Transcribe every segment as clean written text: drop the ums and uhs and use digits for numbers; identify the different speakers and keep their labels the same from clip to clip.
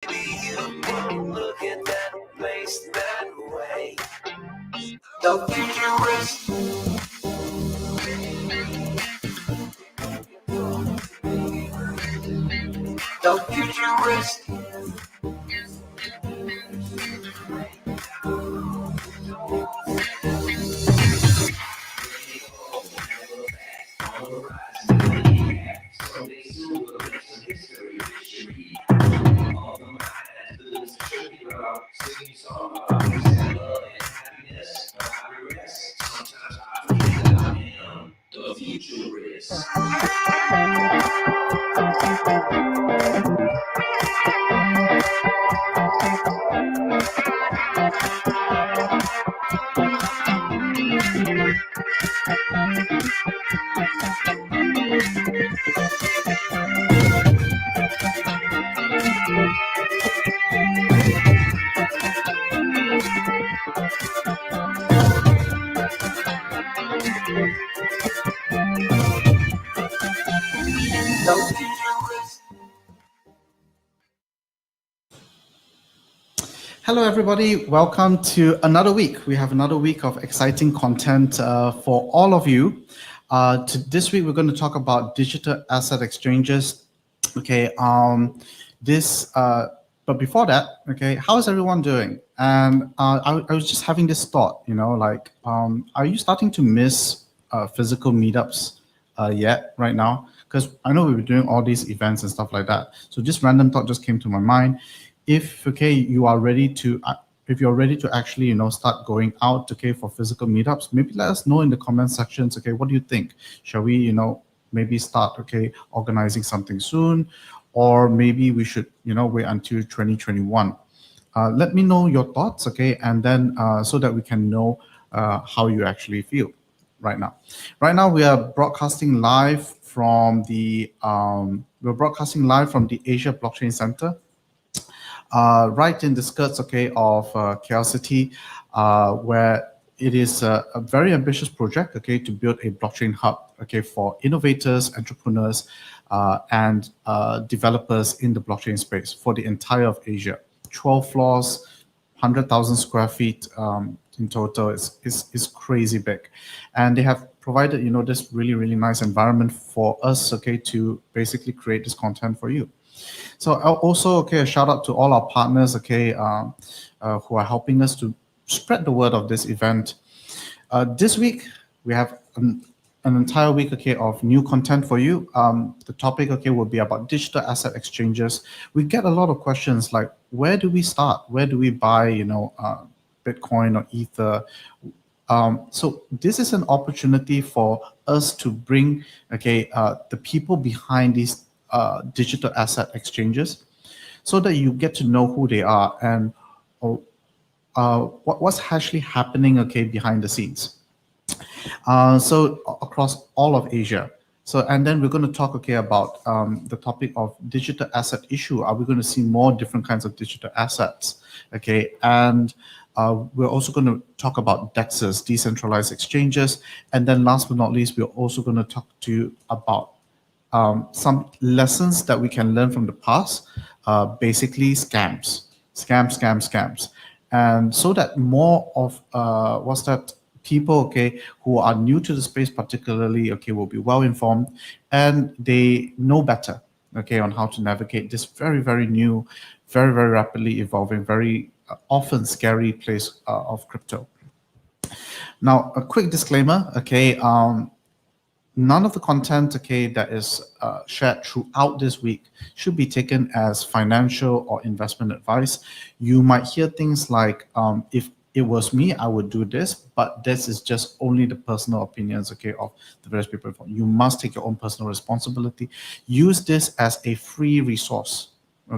Speaker 1: You won't look at that place that way. The futurist. The futurist. The futurist. The futurist.
Speaker 2: Hello, everybody. Welcome to another week. We have another week of exciting content for all of you. This week, we're going to talk about digital asset exchanges. Okay. But before that, okay, how is everyone doing? And I was just having this thought, are you starting to miss physical meetups yet right now? Because I know we were doing all these events and stuff like that. So this random thought just came to my mind. If you are ready to if you're ready to actually start going out for physical meetups, maybe let us know in the comment sections. Okay, what do you think? Shall we maybe start organizing something soon, or maybe we should wait until 2021? Let me know your thoughts, and then so that we can know how you actually feel right now. Right now we are broadcasting live from the Asia Blockchain Center, right in the skirts, of KL City, where it is a very ambitious project, to build a blockchain hub, for innovators, entrepreneurs, and developers in the blockchain space for the entire of Asia. 12 floors, 100,000 square feet in total. Is crazy big, and they have provided this really nice environment for us, to basically create this content for you. So also, a shout out to all our partners, who are helping us to spread the word of this event. This week, we have an entire week, of new content for you. The topic, will be about digital asset exchanges. We get a lot of questions like, where do we start? Where do we buy, Bitcoin or Ether? So this is an opportunity for us to bring, the people behind these digital asset exchanges, so that you get to know who they are and what's actually happening, behind the scenes. So across all of Asia. So, and then we're going to talk, about the topic of digital asset issue. Are we going to see more different kinds of digital assets? And we're also going to talk about DEXs, decentralized exchanges. And then last but not least, we're also going to talk to you about some lessons that we can learn from the past, basically scams. And so that more of people, who are new to the space particularly, will be well informed, and they know better, on how to navigate this very new, very rapidly evolving, very often scary place of crypto. Now, a quick disclaimer, none of the content, that is shared throughout this week should be taken as financial or investment advice. You might hear things like, if it was me, I would do this, but this is just only the personal opinions, of the various people. You must take your own personal responsibility. Use this as a free resource,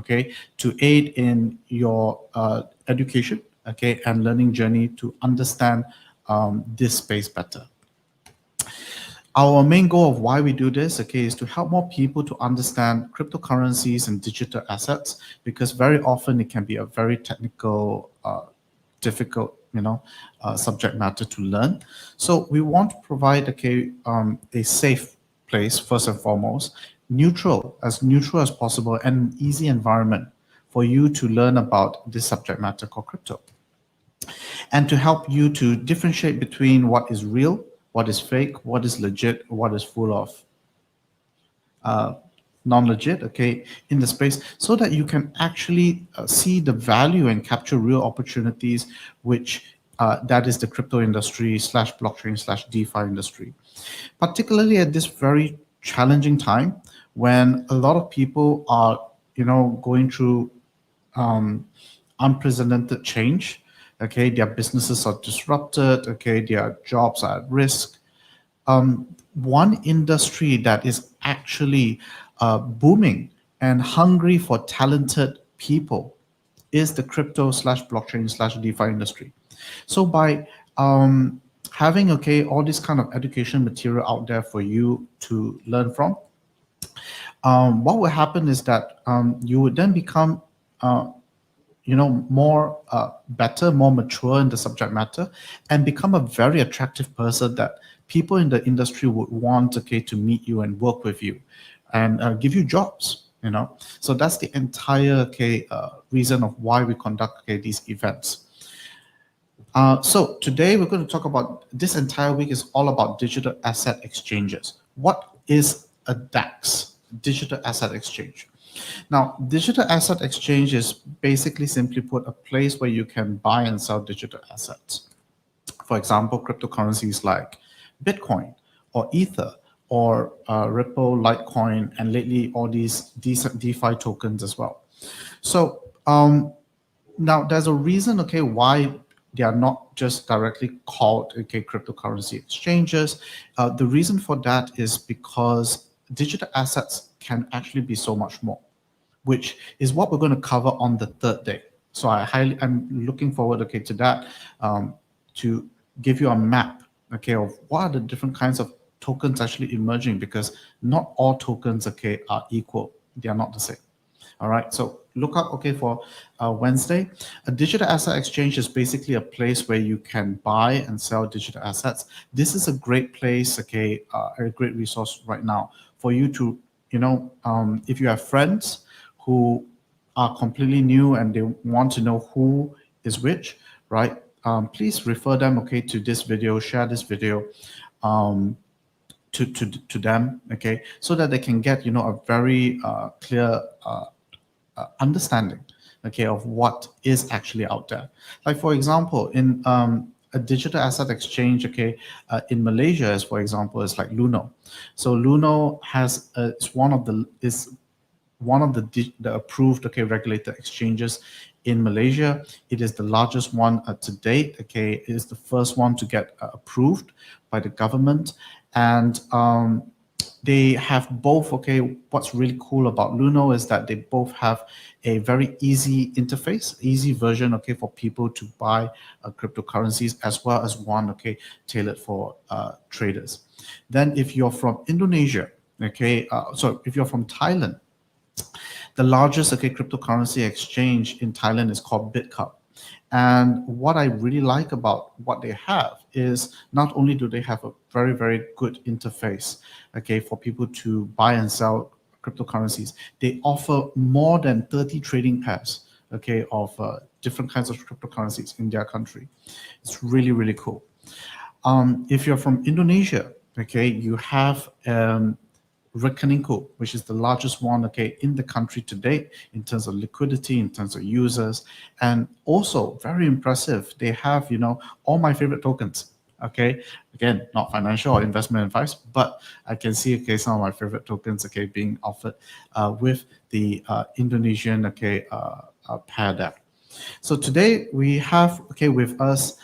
Speaker 2: to aid in your education, and learning journey to understand this space better. Our main goal of why we do this, is to help more people to understand cryptocurrencies and digital assets, because very often it can be a very technical, difficult, subject matter to learn. So we want to provide, a safe place, first and foremost, neutral as possible, and an easy environment for you to learn about this subject matter called crypto, and to help you to differentiate between what is real, what is fake, what is legit, what is full of non-legit, okay, in the space, so that you can actually see the value and capture real opportunities, which that is the crypto industry slash blockchain slash DeFi industry, particularly at this very challenging time when a lot of people are, going through unprecedented change. Okay, their businesses are disrupted. Okay, their jobs are at risk. One industry that is actually booming and hungry for talented people is the crypto slash blockchain slash DeFi industry. So by having all this kind of education material out there for you to learn from, what will happen is that you would then become more better, more mature in the subject matter, and become a very attractive person that people in the industry would want, to meet you and work with you, and give you jobs. So that's the entire reason of why we conduct these events. So today we're going to talk about, this entire week is all about digital asset exchanges. What is a DAX, digital asset exchange? Now, digital asset exchange is basically, simply put, a place where you can buy and sell digital assets. For example, cryptocurrencies like Bitcoin or Ether or Ripple, Litecoin, and lately all these DeFi tokens as well. So now there's a reason, why they are not just directly called cryptocurrency exchanges. The reason for that is because digital assets can actually be so much more, which is what we're going to cover on the third day. So I'm looking forward, to that, to give you a map, of what are the different kinds of tokens actually emerging, because not all tokens, are equal. They are not the same. All right, so look out, for Wednesday. A digital asset exchange is basically a place where you can buy and sell digital assets. This is a great place, a great resource right now for you to, if you have friends who are completely new and they want to know who is which, right? Please refer them, to this video, share this video to them, so that they can get, a very clear understanding, of what is actually out there. Like, for example, in a digital asset exchange, in Malaysia, as for example, is like Luno. So Luno has is one of the approved regulated exchanges in Malaysia. It is the largest one to date. It is the first one to get approved by the government, and they have both. What's really cool about Luno is that they both have a very easy interface, easy version, for people to buy cryptocurrencies, as well as one, tailored for traders. Then, if you're from Indonesia, so if you're from Thailand, the largest cryptocurrency exchange in Thailand is called Bitkub. And what I really like about what they have is, not only do they have a very, very good interface, for people to buy and sell cryptocurrencies, they offer more than 30 trading pairs, of different kinds of cryptocurrencies in their country. It's really, really cool. If you're from Indonesia, you have Rekeningku, which is the largest one, in the country today in terms of liquidity, in terms of users, and also very impressive. They have, all my favorite tokens. Again, not financial or investment advice, but I can see, some of my favorite tokens, being offered with the Indonesian, pair there. So today we have, with us,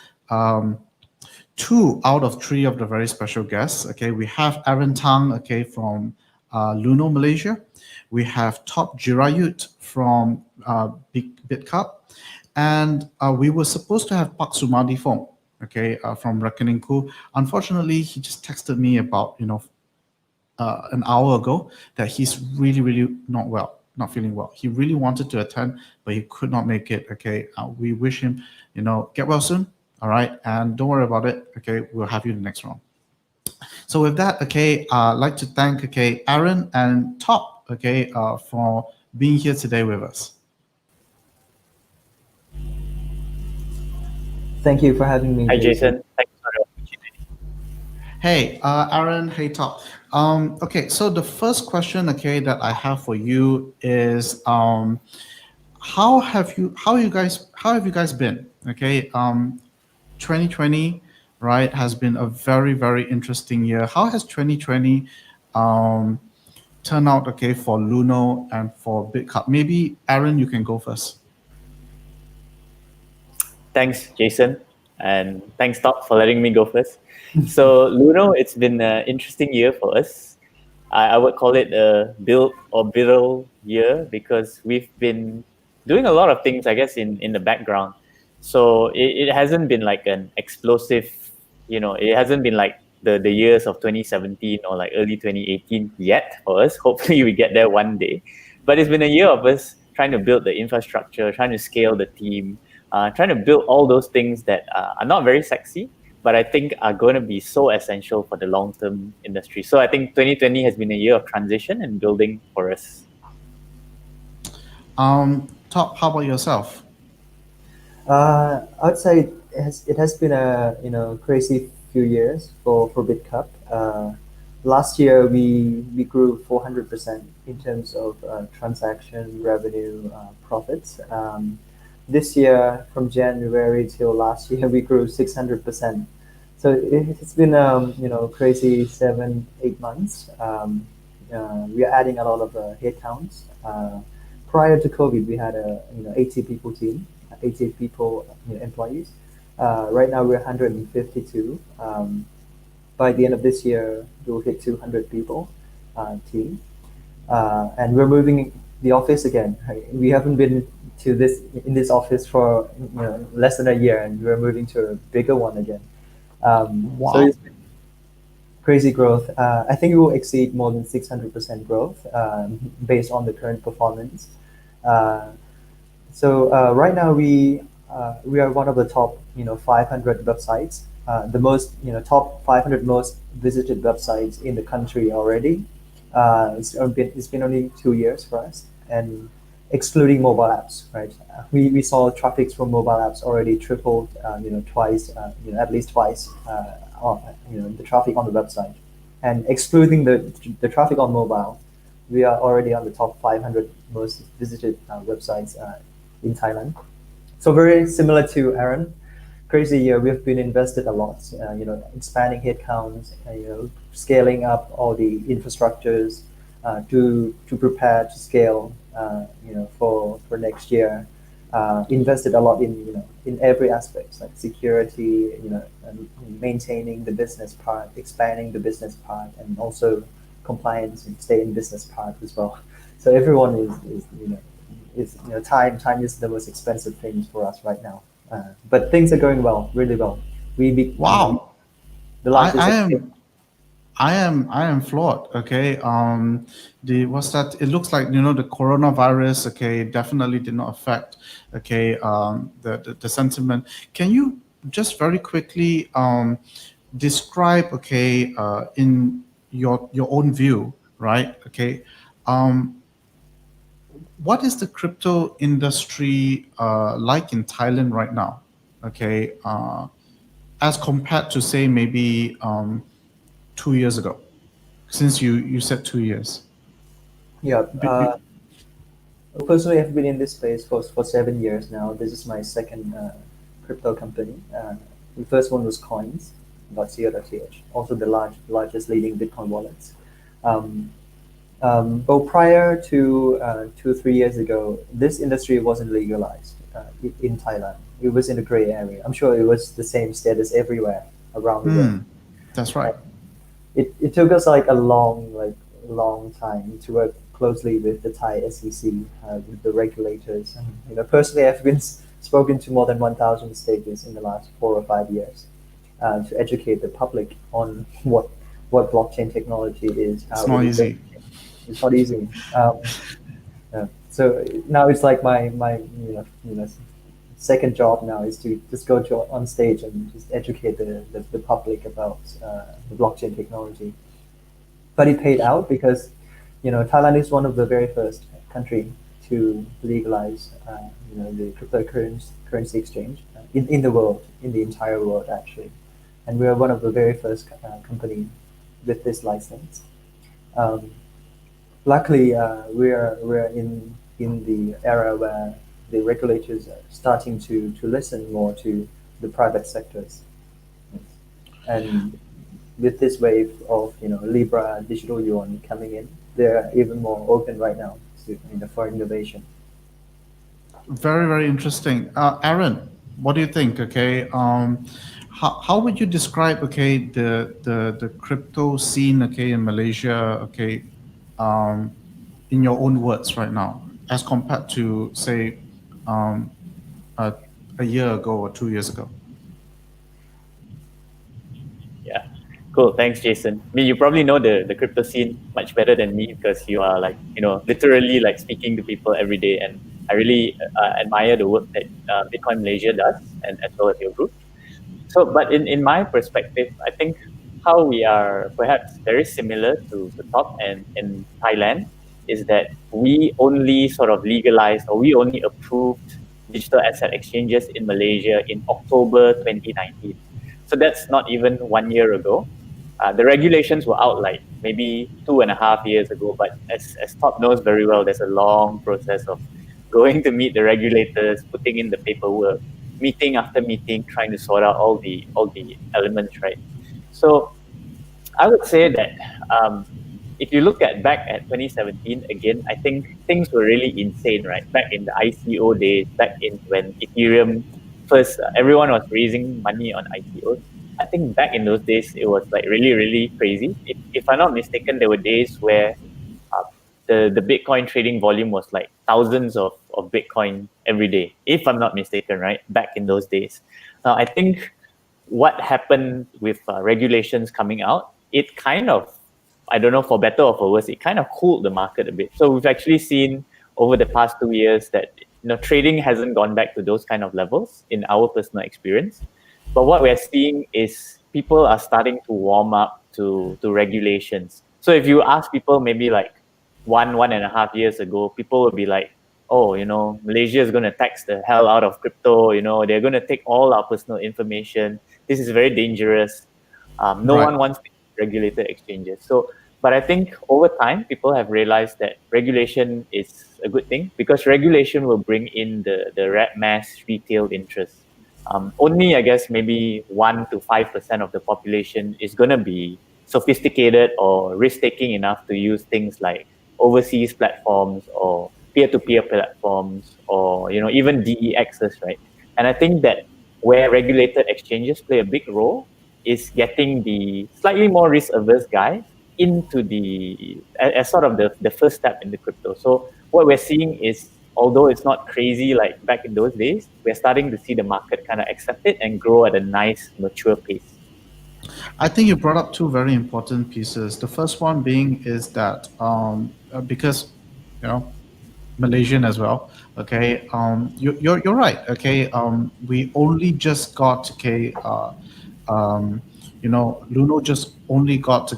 Speaker 2: 2 out of 3 of the very special guests. We have Aaron Tang, from Luno, Malaysia. We have Top Jirayut from Bitkub, and we were supposed to have Pak Sumardi Fung, from Rekeningku. Unfortunately, he just texted me about an hour ago that he's really, really not feeling well. He really wanted to attend, but he could not make it. We wish him, get well soon. All right, and don't worry about it. We'll have you in the next round. So with that, I'd like to thank Aaron and Top, for being here today with us.
Speaker 3: Thank you for having me,
Speaker 4: Hi,
Speaker 3: Jason.
Speaker 4: Jason. Thanks for the opportunity.
Speaker 2: Hey, Aaron, hey, Top. Okay, so the first question, okay, that I have for you is, how have you guys been? Okay, 2020, right, has been a very, very interesting year. How has 2020 um, turned out, okay, for Luno and for Bitkub? Maybe Aaron, you can go first.
Speaker 4: Thanks, Jason. And thanks, Top, for letting me go first. So, Luno, it's been an interesting year for us. I would call it a build or build year because we've been doing a lot of things, I guess, in the background. So it hasn't been like an explosive, it hasn't been like the years of 2017 or like early 2018 yet for us. Hopefully we get there one day. But it's been a year of us trying to build the infrastructure, trying to scale the team, trying to build all those things that are not very sexy, but I think are going to be so essential for the long term industry. So I think 2020 has been a year of transition and building for us.
Speaker 2: Top, how about yourself?
Speaker 3: I'd say it has been a crazy few years for Bitkub. Last year we grew 400% in terms of transaction revenue profits. This year from January till last year we grew 600%. So it's been crazy 7-8 months. We are adding a lot of headcounts. Prior to COVID, we had a 80 people team, 80 people employees. Right now we're 152. By the end of this year, we'll hit 200 people team, and we're moving the office again. Right? We haven't been to this office for less than a year, and we're moving to a bigger one again. So
Speaker 2: Wow.
Speaker 3: it's been crazy growth. I think we will exceed more than 600% growth based on the current performance. Uh, so right now we are one of the top 500 websites, the most top 500 most visited websites in the country already. It's been only 2 years for us, and excluding mobile apps, right? We saw traffic from mobile apps already tripled, twice, at least twice, the traffic on the website, and excluding the traffic on mobile, we are already on the top 500 most visited websites in Thailand. So very similar to Aaron, crazy year. We've been invested a lot, expanding headcounts, scaling up all the infrastructures to prepare to scale, for next year. Invested a lot in every aspect, like security, and maintaining the business part, expanding the business part, and also compliance and stay in business part as well. So everyone time is the most expensive thing for us right now. But things are going well, really well.
Speaker 2: Wow.
Speaker 3: The
Speaker 2: I,
Speaker 3: largest
Speaker 2: I
Speaker 3: exchange.
Speaker 2: am I am flawed. Okay. The what's that? It looks like the coronavirus. Okay, definitely did not affect. Okay. The sentiment. Can you just very quickly describe? Okay. In your own view, right? Okay. Um, what is the crypto industry like in Thailand right now? Okay. As compared to say maybe 2 years ago. Since you said 2 years.
Speaker 3: Yeah.
Speaker 2: Be- be-
Speaker 3: Personally, I've been in this space for 7 years now. This is my second crypto company. The first one was Coins.co.th, also the largest leading Bitcoin wallets. Um, but prior to 2-3 years ago, this industry wasn't legalized in Thailand. It was in a gray area. I'm sure it was the same status everywhere around the world.
Speaker 2: that's right.
Speaker 3: It took us like a long time to work closely with the Thai SEC, with the regulators. And, personally, I've been spoken to more than 1,000 stages in the last 4 or 5 years to educate the public on what blockchain technology is,
Speaker 2: It's
Speaker 3: how it
Speaker 2: not
Speaker 3: is.
Speaker 2: easy.
Speaker 3: It's not easy. Yeah. So now it's like my second job now is to just go to on stage and just educate the public about the blockchain technology. But it paid out because Thailand is one of the very first country to legalize, the cryptocurrency exchange in the world, in the entire world actually, and we are one of the very first company with this license. Luckily, we're in the era where the regulators are starting to listen more to the private sectors, and with this wave of Libra digital yuan coming in, they're even more open right now to, for innovation.
Speaker 2: Very, very interesting. Aaron, what do you think? Okay, how would you describe the crypto scene in Malaysia in your own words right now as compared to say um, a, a year ago or 2 years ago?
Speaker 4: Yeah. Cool. Thanks, Jason. I mean, you probably know the crypto scene much better than me because you are like, literally like speaking to people every day. And I really admire the work that Bitcoin Malaysia does, and as well as your group. So, but in my perspective, I think how we are perhaps very similar to Top and in Thailand is that we only sort of legalized, or we only approved digital asset exchanges in Malaysia in October 2019. So that's not even 1 year ago. The regulations were out like maybe 2.5 years ago, but as Top knows very well, there's a long process of going to meet the regulators, putting in the paperwork, meeting after meeting, trying to sort out all the elements, right? So I would say that if you look back at 2017 again, I think things were really insane, right? Back in the ICO days, back in when Ethereum first, everyone was raising money on ICOs. I think back in those days, it was like really, really crazy. If I'm not mistaken, there were days where the Bitcoin trading volume was like thousands of Bitcoin every day, if I'm not mistaken, right? Back in those days. Now, I think what happened with regulations coming out, it kind of, I don't know, for better or for worse, it kind of cooled the market a bit. So we've actually seen over the past 2 years that trading hasn't gone back to those kind of levels in our personal experience. But what we're seeing is people are starting to warm up to regulations. So if you ask people maybe like 1.5 years ago, people would be like, oh, Malaysia is going to tax the hell out of crypto. They're going to take all our personal information. This is very dangerous. No one wants regulated exchanges. So, but I think over time, people have realized that regulation is a good thing because regulation will bring in the mass retail interest. Only, I guess, maybe 1 to 5% of the population is going to be sophisticated or risk-taking enough to use things like overseas platforms or peer-to-peer platforms or even DEXs, right? And I think that where regulated exchanges play a big role is getting the slightly more risk-averse guy into as sort of the first step in the crypto. So what we're seeing is, although it's not crazy like back in those days, we're starting to see the market kind of accept it and grow at a nice, mature pace.
Speaker 2: I think you brought up two very important pieces. The first one being is that because Malaysian as well. Okay, you're right. Okay, we only just got Luno just only got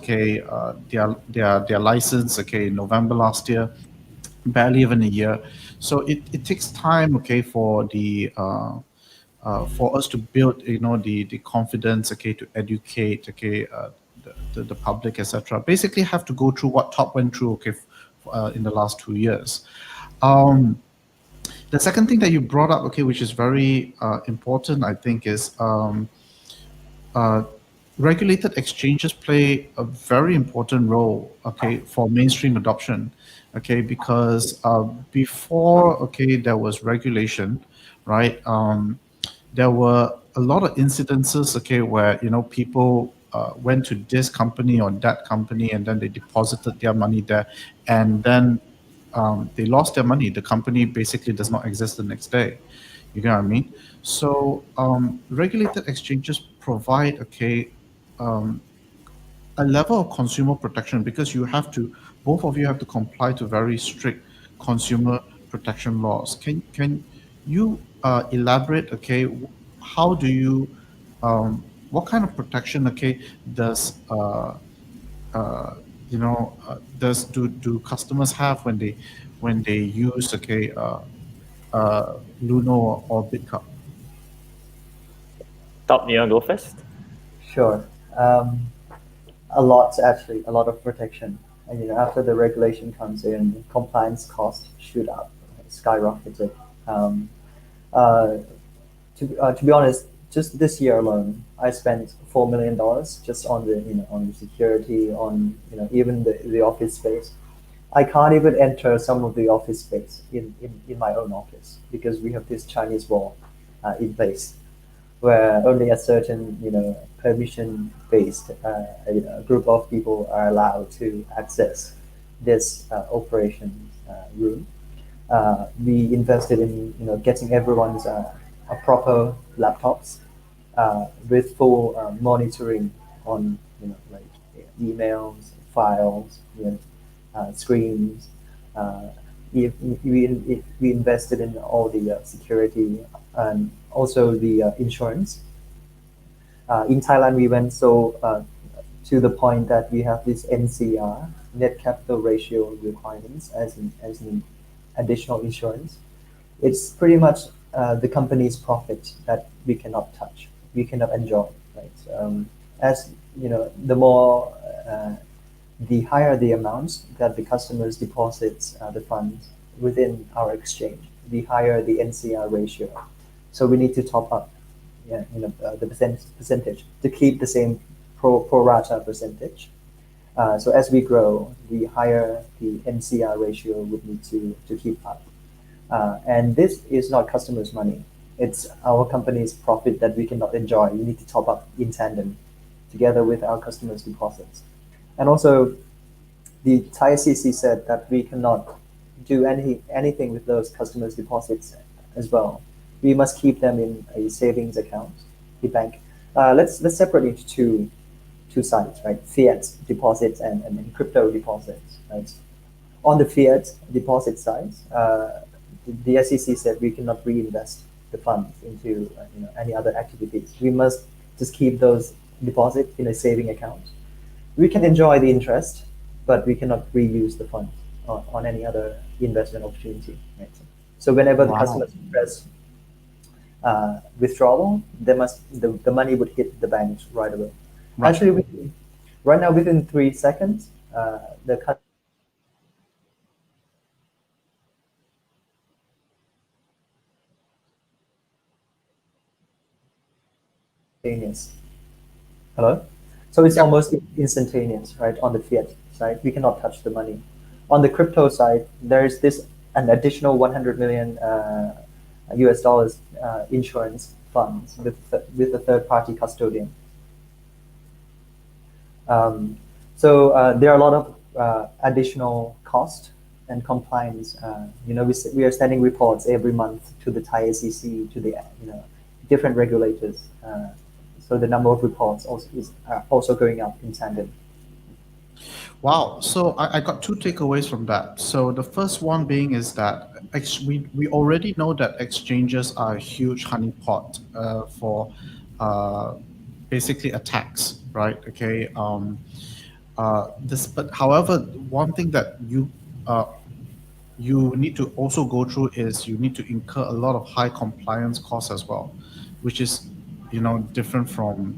Speaker 2: their license in November last year, barely even a year. So it takes time for us to build the confidence to educate the public, etc. Basically have to go through what Top went through in the last 2 years. The second thing that you brought up, which is very important, I think, is regulated exchanges play a very important role, for mainstream adoption, because before, there was regulation, right? There were a lot of incidences, where people went to this company or that company, and then they deposited their money there, and then they lost their money. The company basically does not exist the next day. You get what I mean? So regulated exchanges provide a level of consumer protection because both of you have to comply to very strict consumer protection laws. Can you elaborate? How do you what kind of protection does do customers have when when they use Luno or Bitkub?
Speaker 4: Top, you want to go first?
Speaker 3: Sure. A lot, actually, a lot of protection. And after the regulation comes in, compliance costs shoot up, skyrocketed. Um, uh, to be honest, just this year alone, I spent $4 million just on the on the security, on even the office space. I can't even enter some of the office space in my own office because we have this Chinese wall in place where only a certain permission based group of people are allowed to access this operation room. We invested in getting everyone's a proper laptops with full monitoring on like emails, files, screens. Uh, we invested in all the security and also the insurance. In Thailand, we went to the point that we have this NCR, net capital ratio requirements, as an additional insurance. It's pretty much the company's profit that we cannot touch, we cannot enjoy, right? As the more, the higher the amounts that the customers deposits the funds within our exchange, the higher the NCR ratio. So we need to top up, the percentage to keep the same pro rata percentage. So as we grow, the higher the NCR ratio would need to keep up. And this is not customers' money. It's our company's profit that we cannot enjoy. We need to top up in tandem together with our customers' deposits. And also, the Thai CC said that we cannot do anything with those customers' deposits as well. We must keep them in a savings account, the bank. Let's separate into two sides, right? Fiat deposits and then crypto deposits, right? On the fiat deposit side, the SEC said we cannot reinvest the funds into any other activities. We must just keep those deposits in a saving account. We can enjoy the interest, but we cannot reuse the funds on any other investment opportunity. Right? So whenever the
Speaker 2: Wow.
Speaker 3: customers press withdrawal, the money would hit the banks right away.
Speaker 2: Right.
Speaker 3: Actually, right now within 3 seconds, the instantaneous. Hello? So it's almost instantaneous, right? On the fiat side, we cannot touch the money. On the crypto side, there's an additional 100 million US dollars insurance funds with a third party custodian. So there are a lot of additional cost and compliance. We are sending reports every month to the Thai SEC, to the different regulators. So the number of reports is also going up in tandem.
Speaker 2: Wow. So I got two takeaways from that. So the first one being is that we already know that exchanges are a huge honeypot for basically attacks, right? Okay. But however, one thing that you need to also go through is you need to incur a lot of high compliance costs as well, which is different from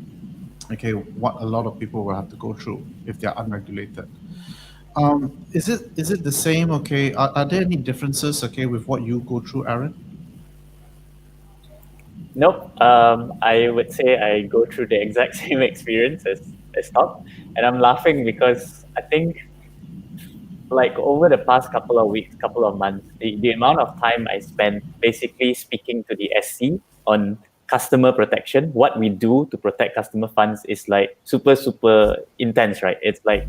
Speaker 2: what a lot of people will have to go through if they're unregulated. Is it the same? Okay, are there any differences? Okay, with what you go through, Aaron?
Speaker 4: Nope. I would say I go through the exact same experience as Top, and I'm laughing because I think like over the past couple of weeks, couple of months, the amount of time I spent basically speaking to the SC on customer protection, what we do to protect customer funds is like super intense, right? It's like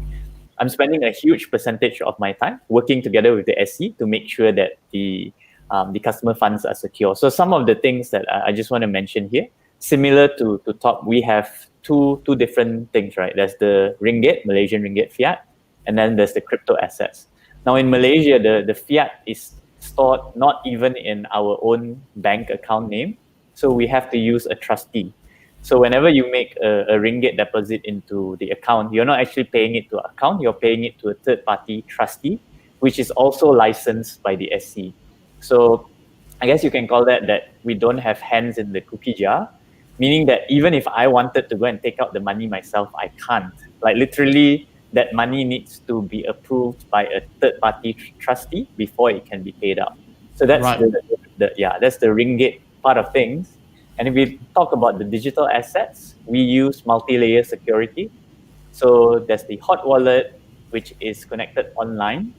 Speaker 4: I'm spending a huge percentage of my time working together with the SC to make sure that the customer funds are secure. So some of the things that I just want to mention here, similar to Top, we have two different things, right? There's the ringgit, Malaysian ringgit fiat, and then there's the crypto assets. Now in Malaysia, the fiat is stored not even in our own bank account name, so we have to use a trustee. So whenever you make a ringgit deposit into the account, you're not actually paying it to an account, you're paying it to a third party trustee. which is also licensed by the SC. So I guess you can call that we don't have hands in the cookie jar, meaning that even if I wanted to go and take out the money myself, I can't. Like literally, that money needs to be approved by a third-party trustee before it can be paid out. So that's
Speaker 2: Right.
Speaker 4: that's the ringgit part of things. And if we talk about the digital assets, we use multi-layer security. So there's the hot wallet, which is connected online,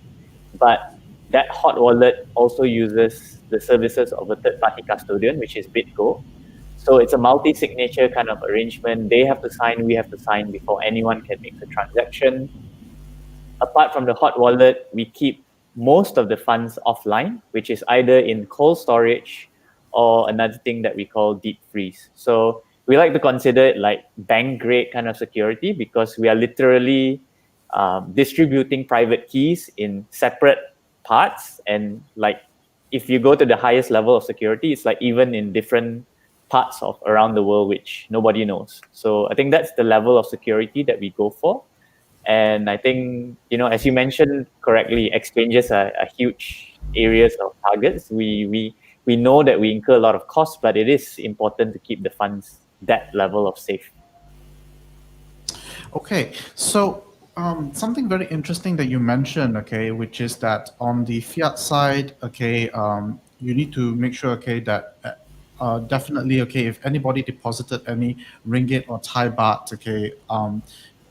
Speaker 4: but that hot wallet also uses the services of a third-party custodian, which is BitGo. So it's a multi-signature kind of arrangement. They have to sign, we have to sign before anyone can make the transaction. Apart from the hot wallet, we keep most of the funds offline, which is either in cold storage or another thing that we call deep freeze. So we like to consider it like bank grade kind of security because we are literally distributing private keys in separate parts. And like if you go to the highest level of security, it's like even in different parts of around the world, which nobody knows. So I think that's the level of security that we go for. And I think, as you mentioned correctly, exchanges are huge areas of targets. We know that we incur a lot of costs, but it is important to keep the funds that level of safe.
Speaker 2: Okay, so something very interesting that you mentioned, okay, which is that on the fiat side, okay, you need to make sure, okay, that definitely, okay, if anybody deposited any ringgit or Thai baht, okay,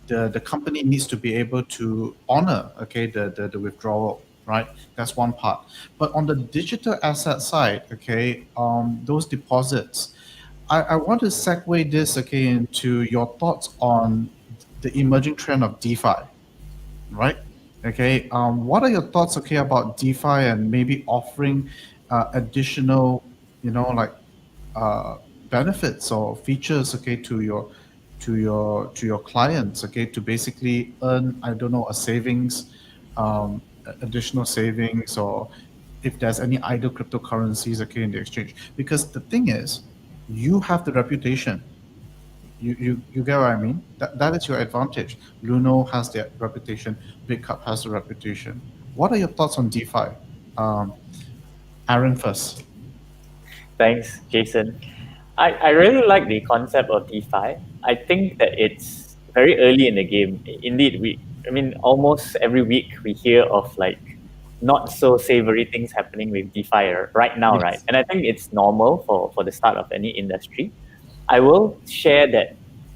Speaker 2: the company needs to be able to honor, okay, the withdrawal, right? That's one part. But on the digital asset side, okay, those deposits, I want to segue this, okay, into your thoughts on the emerging trend of DeFi, right? Okay, what are your thoughts, okay, about DeFi and maybe offering additional, like benefits or features, okay, to your clients, okay, to basically earn, I don't know, a savings, additional savings, or if there's any idle cryptocurrencies, okay, in the exchange. Because the thing is, you have the reputation. You get what I mean? That is your advantage. Luno has their reputation. Bitkub has the reputation. What are your thoughts on DeFi? Aaron first.
Speaker 4: Thanks, Jason. I really like the concept of DeFi. I think that it's very early in the game. Indeed, almost every week we hear of like not so savory things happening with DeFi right now, right?
Speaker 2: Yes.
Speaker 4: And I think it's normal for the start of any industry. I will share that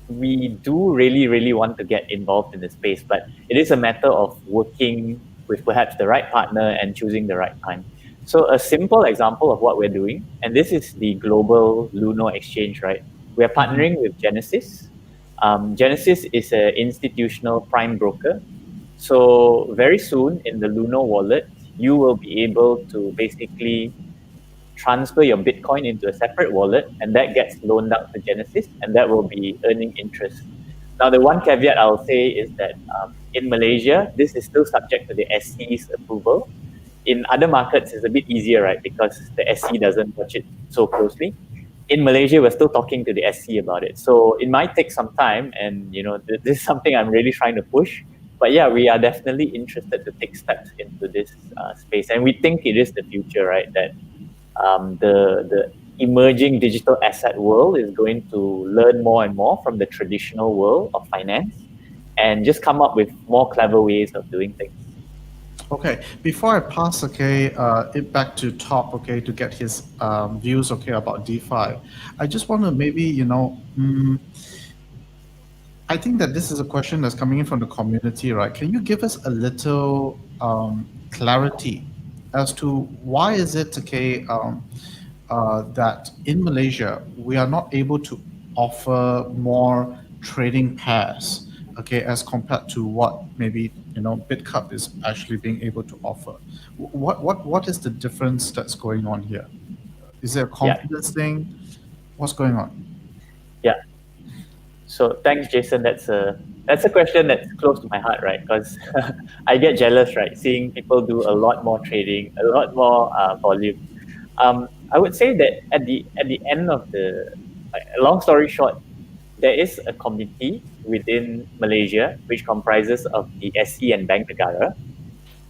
Speaker 4: we do really, really want to get involved in the space, but it is a matter of working with perhaps the right partner and choosing the right time. So a simple example of what we're doing, and this is the global Luno exchange, right? We are partnering with Genesis. Genesis is an institutional prime broker. So very soon in the Luno wallet, you will be able to basically transfer your Bitcoin into a separate wallet, and that gets loaned out to Genesis, and that will be earning interest. Now, the one caveat I'll say is that in Malaysia, this is still subject to the SC's approval. In other markets, it's a bit easier, right? Because the SC doesn't watch it so closely. In Malaysia, we're still talking to the SC about it. So it might take some time, and this is something I'm really trying to push. But yeah, we are definitely interested to take steps into this space, and we think it is the future, right? That the emerging digital asset world is going to learn more and more from the traditional world of finance and just come up with more clever ways of doing things.
Speaker 2: Okay, before I pass, okay, it back to Top, okay, to get his views, okay, about DeFi, I just want to maybe, I think that this is a question that's coming in from the community, right? Can you give us a little clarity as to why is it, okay, that in Malaysia we are not able to offer more trading pairs, okay, as compared to what maybe Bitkub is actually being able to offer. What is the difference that's going on here? Is there a confidence thing? What's going on?
Speaker 4: Yeah. So thanks, Jason. That's a question that's close to my heart, right? Because I get jealous, right? Seeing people do a lot more trading, a lot more volume. I would say that at the end of long story short, there is a committee within Malaysia which comprises of the SC and Bank Negara.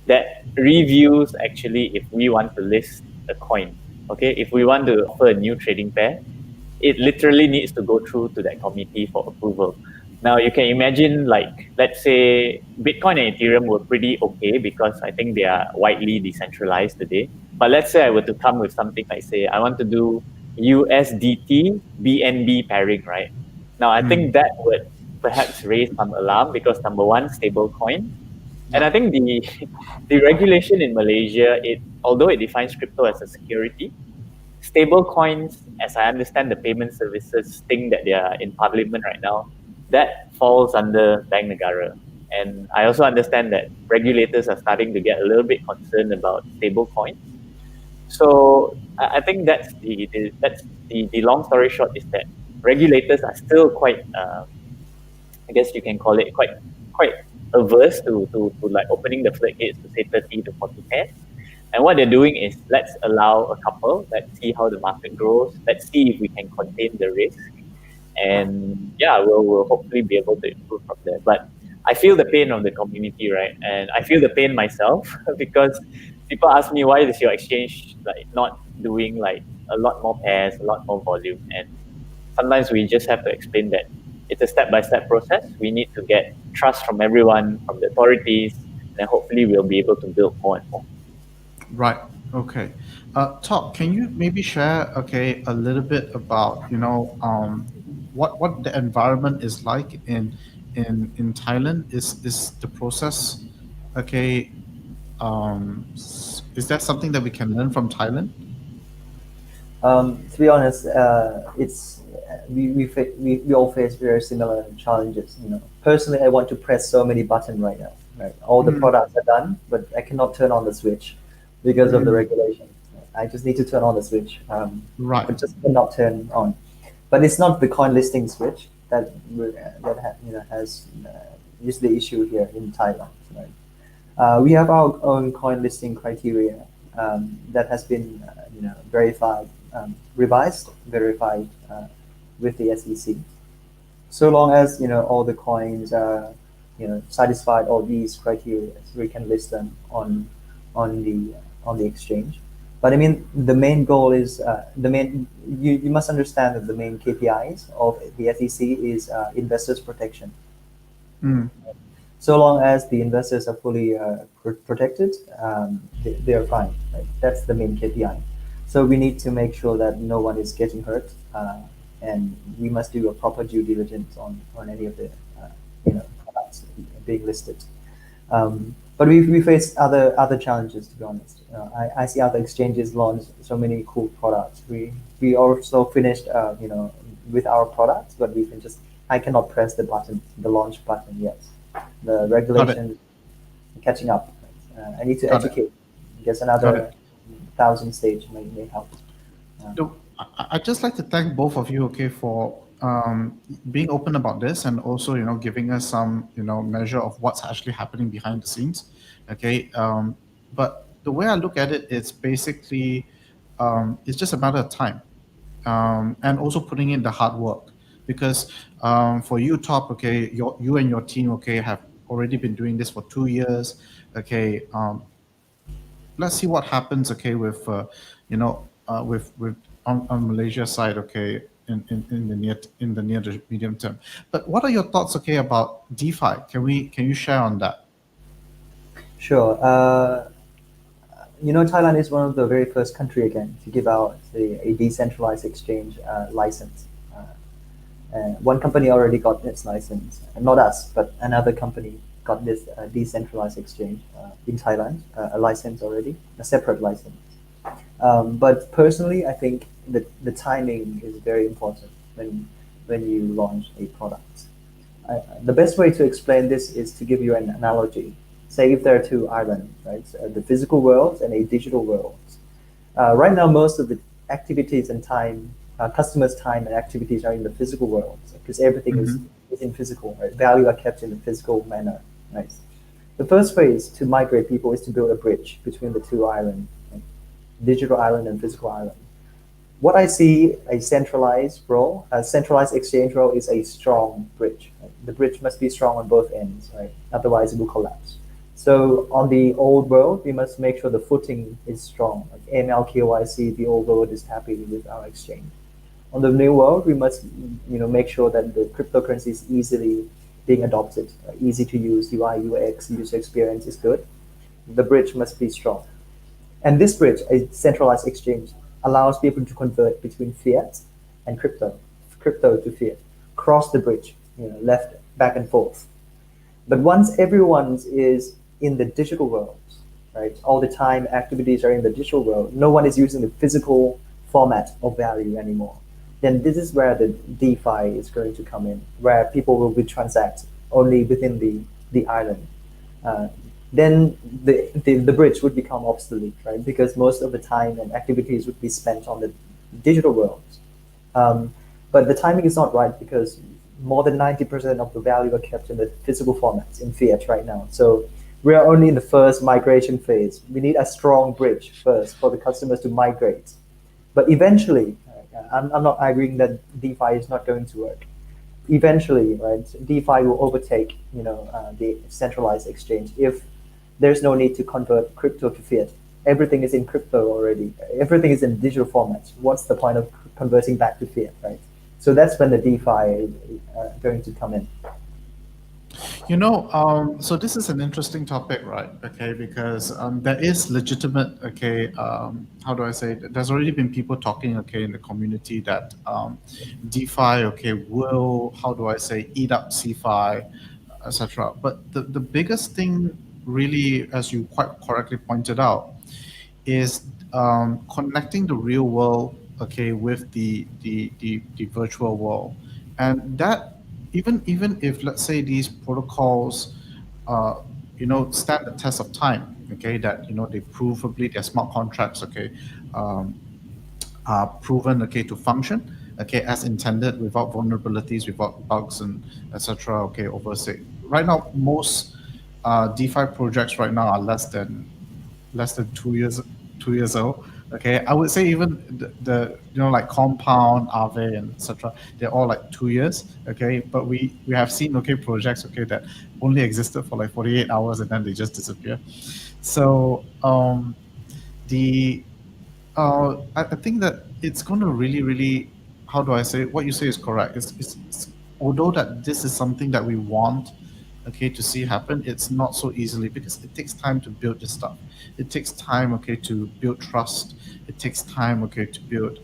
Speaker 4: that reviews actually if we want to list a coin. Okay, if we want to offer a new trading pair, it literally needs to go through to that committee for approval. Now you can imagine, like, let's say Bitcoin and Ethereum were pretty okay because I think they are widely decentralized today. But let's say I were to come with something like, say, I want to do USDT BNB pairing, right? Now I think that would perhaps raise some alarm because number one, stable coin. And
Speaker 2: Yeah.
Speaker 4: I think the the regulation in Malaysia, it although it defines crypto as a security, stable coins, as I understand the payment services thing that they are in parliament right now, that falls under Bank Negara. And I also understand that regulators are starting to get a little bit concerned about stable coins. So I think that's the long story short is that regulators are still quite I guess you can call it quite averse to like opening the floodgates to say 30 to 40 pairs. And what they're doing is let's allow a couple, let's see how the market grows, let's see if we can contain the risk. And yeah, we'll hopefully be able to improve from there. But I feel the pain of the community, right? And I feel the pain myself because people ask me why is your exchange like not doing like a lot more pairs, a lot more volume. And sometimes we just have to explain that it's a step-by-step process. We need to get trust from everyone, from the authorities, and then hopefully we'll be able to build more and more.
Speaker 2: Right. Okay. Top, can you maybe share, okay, a little bit about, what the environment is like in Thailand? Is the process, okay, is that something that we can learn from Thailand?
Speaker 3: To be honest, it's we all face very similar challenges. Personally, I want to press so many buttons right now. Right, all the products are done, but I cannot turn on the switch because of the regulation. I just need to turn on the switch,
Speaker 2: Right.
Speaker 3: but just cannot turn on. But it's not the coin listing switch has is the issue here in Thailand. Right? We have our own coin listing criteria that has been verified, verified with the SEC. So long as all the coins are satisfied all these criteria, we can list them on the exchange. But I mean, the main goal is you must understand that the main KPIs of the SEC is investors protection.
Speaker 2: Mm.
Speaker 3: So long as the investors are fully protected, they are fine. Right? That's the main KPI. So we need to make sure that no one is getting hurt, and we must do a proper due diligence on any of the products being listed. But we face other challenges, to be honest. I see other exchanges launch so many cool products. We also finished with our products, but I cannot press the launch button yet. The regulation catching up. I need to
Speaker 2: Got it.
Speaker 3: educate. I guess another 1,000 stage may help.
Speaker 2: So I'd just like to thank both of you, okay, for being open about this and also, giving us some, measure of what's actually happening behind the scenes, okay. But the way I look at it, it's basically, it's just a matter of time, and also putting in the hard work. Because for you, Top, okay, you and your team, okay, have already been doing this for 2 years, okay. Let's see what happens, okay, with with on Malaysia side, okay, in the near to medium term. But what are your thoughts, okay, about DeFi? Can you share on that?
Speaker 3: Sure. Thailand is one of the very first country again to give out a decentralized exchange license. One company already got its license, not us, but another company got this decentralized exchange in Thailand, a license already, a separate license. But personally, I think the timing is very important when you launch a product. The best way to explain this is to give you an analogy. Say if there are two islands, right? So the physical world and a digital world. Right now, most of the activities and time, customers' time and activities are in the physical world because everything is in physical. Right? Value are kept in the physical manner. Right? The first phase to migrate people is to build a bridge between the two islands, right? Digital island and physical island. What I see a centralized exchange role is a strong bridge. Right? The bridge must be strong on both ends, right? Otherwise, it will collapse. So on the old world, we must make sure the footing is strong. Like AML, KYC, the old world is happy with our exchange. On the new world, we must make sure that the cryptocurrency is easily being adopted, easy to use, UI, UX, user experience is good. The bridge must be strong. And this bridge, a centralized exchange, allows people to convert between fiat and crypto to fiat, cross the bridge, left, back and forth. But once everyone is in the digital world, right, all the time activities are in the digital world, no one is using the physical format of value anymore. Then this is where the DeFi is going to come in, where people will be transact only within the island. Uh, then the bridge would become obsolete, right? Because most of the time and activities would be spent on the digital world. Um, but the timing is not right because more than 90% of the value are kept in the physical formats in fiat right now. So we are only in the first migration phase. We need a strong bridge first for the customers to migrate. But eventually, I'm not arguing that DeFi is not going to work. Eventually, right, DeFi will overtake, the centralized exchange if there's no need to convert crypto to fiat. Everything is in crypto already. Everything is in digital formats. What's the point of converting back to fiat, right? So that's when the DeFi is going to come in.
Speaker 2: So this is an interesting topic, right? Okay, because there is legitimate, okay, how do I say it? There's already been people talking, okay, in the community that DeFi, okay, will, how do I say, eat up CeFi, etc. But the biggest thing really, as you quite correctly pointed out, is connecting the real world, okay, with the virtual world, and that even if, let's say, these protocols uh, stand the test of time, okay, that they provably, their smart contracts, okay, um, are proven, okay, to function, okay, as intended, without vulnerabilities, without bugs and etc. Okay, over, say, right now most DeFi projects right now are less than 2 years old. Okay, I would say even the like Compound, Aave, and etc. They're all like 2 years. Okay, but we have seen, okay, projects, okay, that only existed for like 48 hours and then they just disappear. So the I think that it's going to really, really, how do I say it? What you say is correct. Although that this is something that we want, okay, to see happen, it's not so easily because it takes time to build this stuff. It takes time, okay, to build trust. It takes time, okay, to build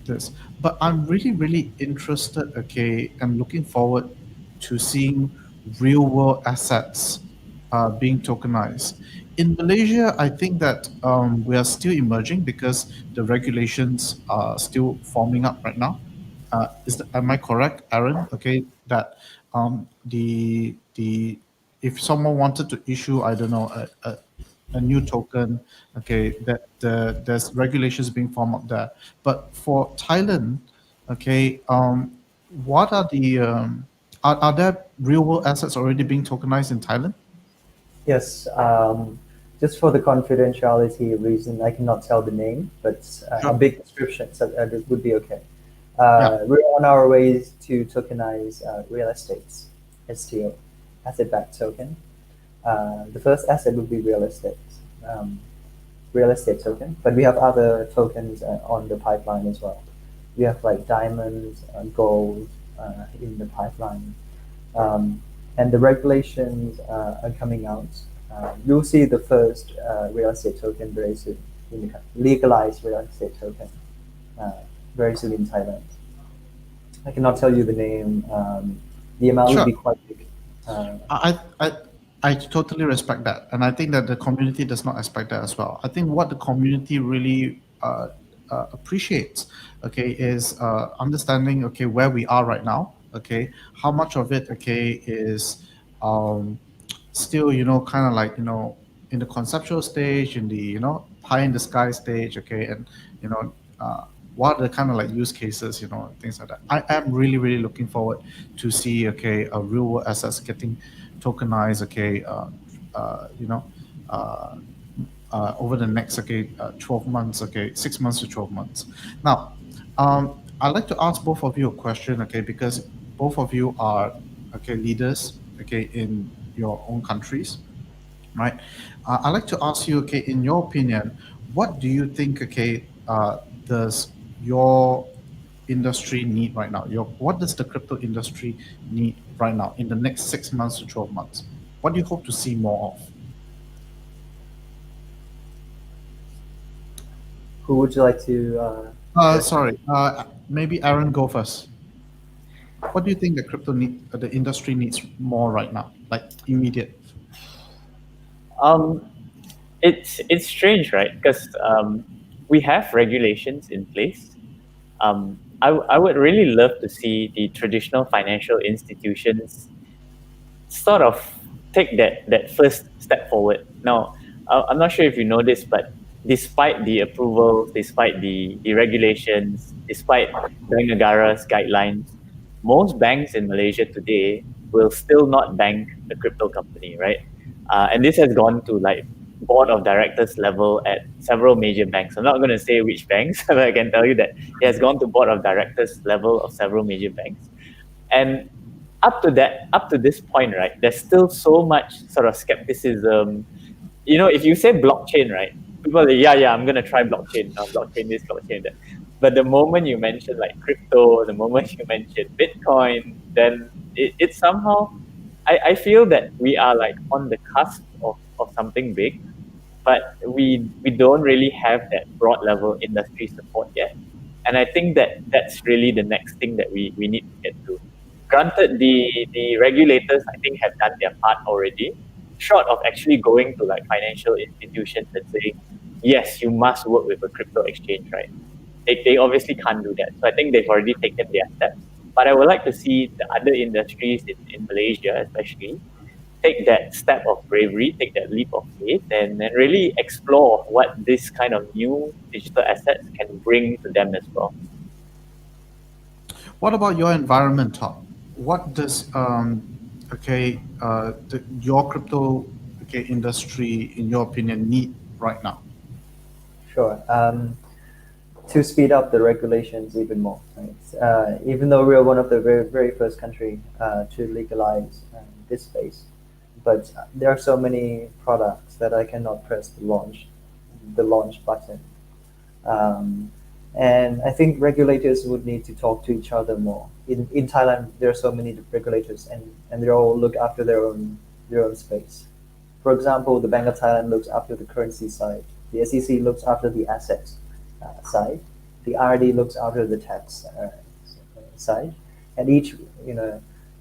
Speaker 2: this. But I'm really, really interested, okay, and looking forward to seeing real world assets being tokenized. In Malaysia, I think that we are still emerging because the regulations are still forming up right now. Am I correct, Aaron? Okay, that the if someone wanted to issue, I don't know, a new token, okay, that there's regulations being formed up there. But for Thailand, okay, what are the are there real world assets already being tokenized in Thailand?
Speaker 3: Yes, just for the confidentiality reason, I cannot tell the name, but a
Speaker 2: Sure.
Speaker 3: big description this would be okay.
Speaker 2: Yeah.
Speaker 3: We're on our way to tokenize real estates, STO, asset-backed token. The first asset would be real estate token, but we have other tokens on the pipeline as well. We have like diamonds, gold in the pipeline. And the regulations are coming out. You'll see the first real estate token very soon, legalized real estate token uh, very soon in Thailand. I cannot tell you the name. The amount would
Speaker 2: Sure.
Speaker 3: be quite big.
Speaker 2: I totally respect that, and I think that the community does not expect that as well. I think what the community really appreciates, okay, is understanding, okay, where we are right now, okay, how much of it, okay, is um, still, kind of like, in the conceptual stage, in the, pie in the sky stage, okay, and you know, what are the kind of like use cases, things like that. I am really, really looking forward to see, okay, real world assets getting tokenized, okay, uh, over the next, okay, 12 months, okay, 6 months to 12 months. Now, I'd like to ask both of you a question, okay, because both of you are, okay, leaders, okay, in your own countries, right? I'd like to ask you, okay, in your opinion, what do you think, okay, does your industry need right now? What does the crypto industry need right now in the next 6 months to 12 months? What do you hope to see more of?
Speaker 3: Who would you like to address?
Speaker 2: Sorry, maybe Aaron go first. What do you think the industry needs more right now, like immediate?
Speaker 4: Um, it's strange, right? Because we have regulations in place. I would really love to see the traditional financial institutions sort of take that first step forward. Now, I'm not sure if you know this, but despite the approvals, despite the regulations, despite Bank Negara's guidelines, most banks in Malaysia today will still not bank a crypto company, right? And this has gone to like board of directors level at several major banks. I'm not going to say which banks, but I can tell you that it has gone to board of directors level of several major banks. And up to this point, right, there's still so much sort of skepticism. You know, if you say blockchain, right, people are like, yeah, I'm gonna try blockchain, blockchain this, blockchain that. But the moment you mention like crypto, the moment you mention Bitcoin, then it somehow I feel that we are like on the cusp of something big, but we don't really have that broad level industry support yet. And I think that that's really the next thing that we need to get to. Granted, the regulators I think have done their part already, short of actually going to like financial institutions and saying, yes, you must work with a crypto exchange, right? They obviously can't do that. So I think they've already taken their steps. But I would like to see the other industries in Malaysia, especially, take that step of bravery, take that leap of faith, and really explore what this kind of new digital assets can bring to them as well.
Speaker 2: What about your environment, Tom? What does your crypto industry, in your opinion, need right now?
Speaker 3: Sure. To speed up the regulations even more, right? Even though we are one of the very, very first country to legalize this space, but there are so many products that I cannot press the launch button. Um, and I think regulators would need to talk to each other more. In Thailand, there are so many regulators, and they all look after their own space. For example, the Bank of Thailand looks after the currency side. The SEC looks after the assets side. The RD looks after the tax side, and each